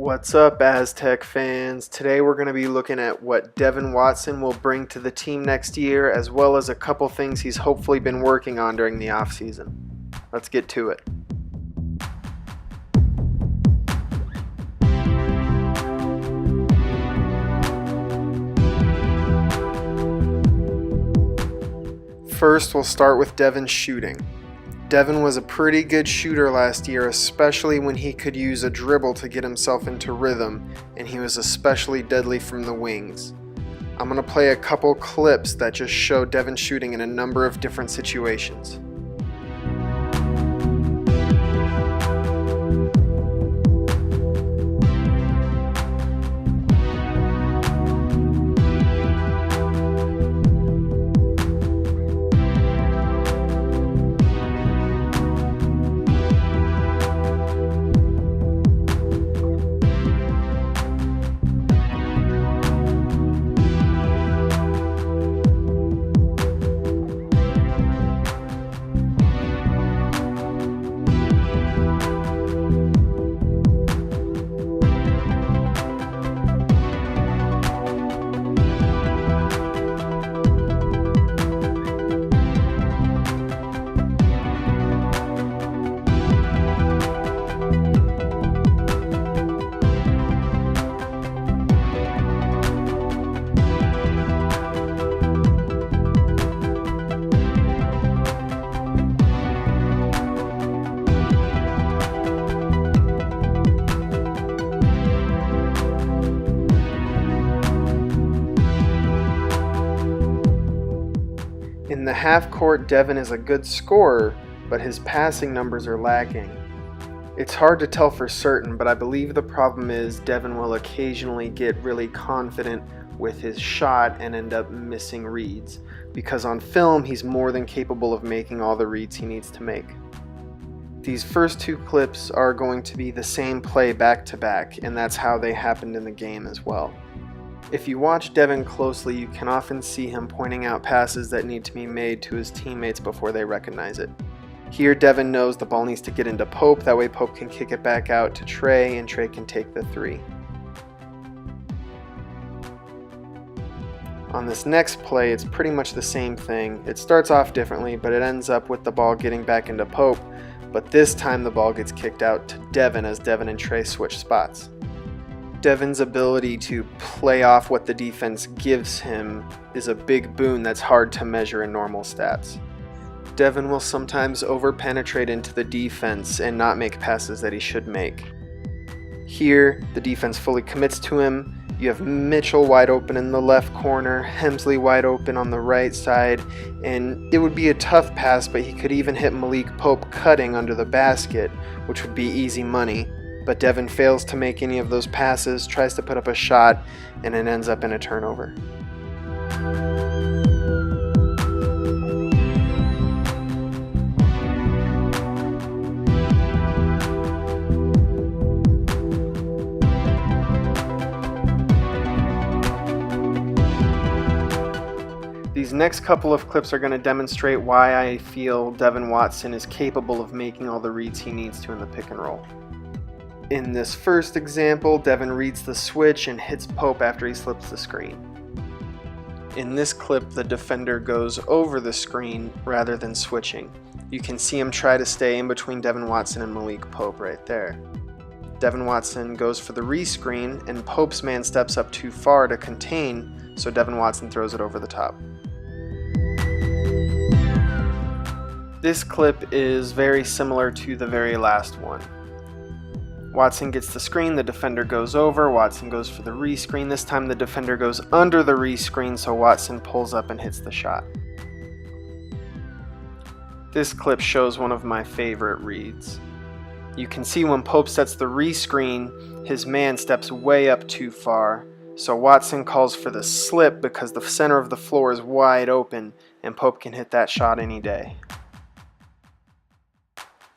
What's up, Aztec fans? Today we're going to be looking at what Devin Watson will bring to the team next year, as well as a couple things he's hopefully been working on during the offseason. Let's get to it. First, we'll start with Devin's shooting. Devin was a pretty good shooter last year, especially when he could use a dribble to get himself into rhythm, and he was especially deadly from the wings. I'm going to play a couple clips that just show Devin shooting in a number of different situations. In the half court, Devin is a good scorer, but his passing numbers are lacking. It's hard to tell for certain, but I believe the problem is Devin will occasionally get really confident with his shot and end up missing reads, because on film he's more than capable of making all the reads he needs to make. These first two clips are going to be the same play back to back, and that's how they happened in the game as well. If you watch Devin closely, you can often see him pointing out passes that need to be made to his teammates before they recognize it. Here, Devin knows the ball needs to get into Pope, that way Pope can kick it back out to Trey, and Trey can take the three. On this next play, it's pretty much the same thing. It starts off differently, but it ends up with the ball getting back into Pope, but this time the ball gets kicked out to Devin as Devin and Trey switch spots. Devin's ability to play off what the defense gives him is a big boon that's hard to measure in normal stats. Devin will sometimes over-penetrate into the defense and not make passes that he should make. Here, the defense fully commits to him. You have Mitchell wide open in the left corner, Hemsley wide open on the right side, and it would be a tough pass, but he could even hit Malik Pope cutting under the basket, which would be easy money. But Devin fails to make any of those passes, tries to put up a shot, and it ends up in a turnover. These next couple of clips are going to demonstrate why I feel Devin Watson is capable of making all the reads he needs to in the pick and roll. In this first example, Devin reads the switch and hits Pope after he slips the screen. In this clip, the defender goes over the screen rather than switching. You can see him try to stay in between Devin Watson and Malik Pope right there. Devin Watson goes for the rescreen, and Pope's man steps up too far to contain, so Devin Watson throws it over the top. This clip is very similar to the very last one. Watson gets the screen, the defender goes over, Watson goes for the rescreen. This time the defender goes under the rescreen, so Watson pulls up and hits the shot. This clip shows one of my favorite reads. You can see when Pope sets the rescreen, his man steps way up too far, so Watson calls for the slip because the center of the floor is wide open, and Pope can hit that shot any day.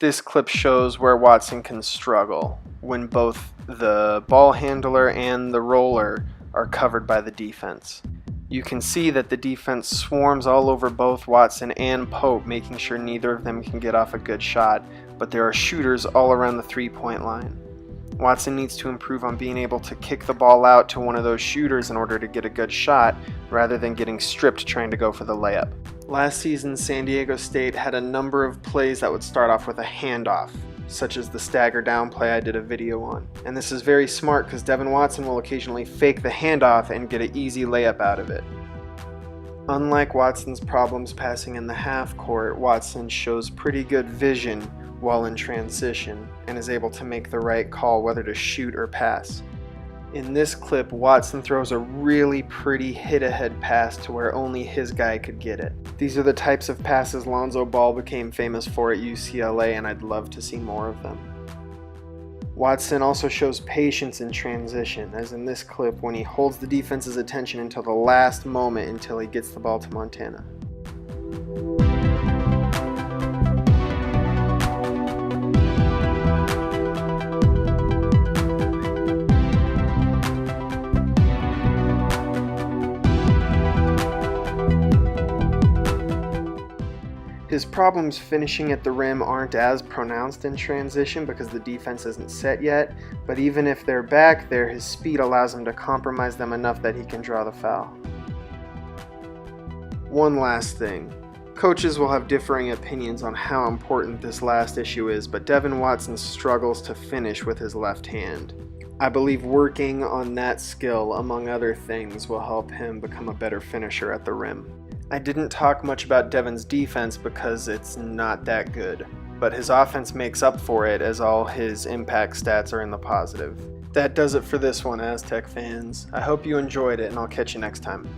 This clip shows where Watson can struggle when both the ball handler and the roller are covered by the defense. You can see that the defense swarms all over both Watson and Pope, making sure neither of them can get off a good shot, but there are shooters all around the three-point line. Watson needs to improve on being able to kick the ball out to one of those shooters in order to get a good shot, rather than getting stripped trying to go for the layup. Last season, San Diego State had a number of plays that would start off with a handoff, such as the stagger down play I did a video on. And this is very smart because Devin Watson will occasionally fake the handoff and get an easy layup out of it. Unlike Watson's problems passing in the half court, Watson shows pretty good vision while in transition and is able to make the right call whether to shoot or pass. In this clip, Watson throws a really pretty hit-ahead pass to where only his guy could get it. These are the types of passes Lonzo Ball became famous for at UCLA, and I'd love to see more of them. Watson also shows patience in transition, as in this clip when he holds the defense's attention until the last moment until he gets the ball to Montana. His problems finishing at the rim aren't as pronounced in transition because the defense isn't set yet, but even if they're back there, his speed allows him to compromise them enough that he can draw the foul. One last thing. Coaches will have differing opinions on how important this last issue is, but Devin Watson struggles to finish with his left hand. I believe working on that skill, among other things, will help him become a better finisher at the rim. I didn't talk much about Devin's defense because it's not that good, but his offense makes up for it as all his impact stats are in the positive. That does it for this one, Aztec fans. I hope you enjoyed it, and I'll catch you next time.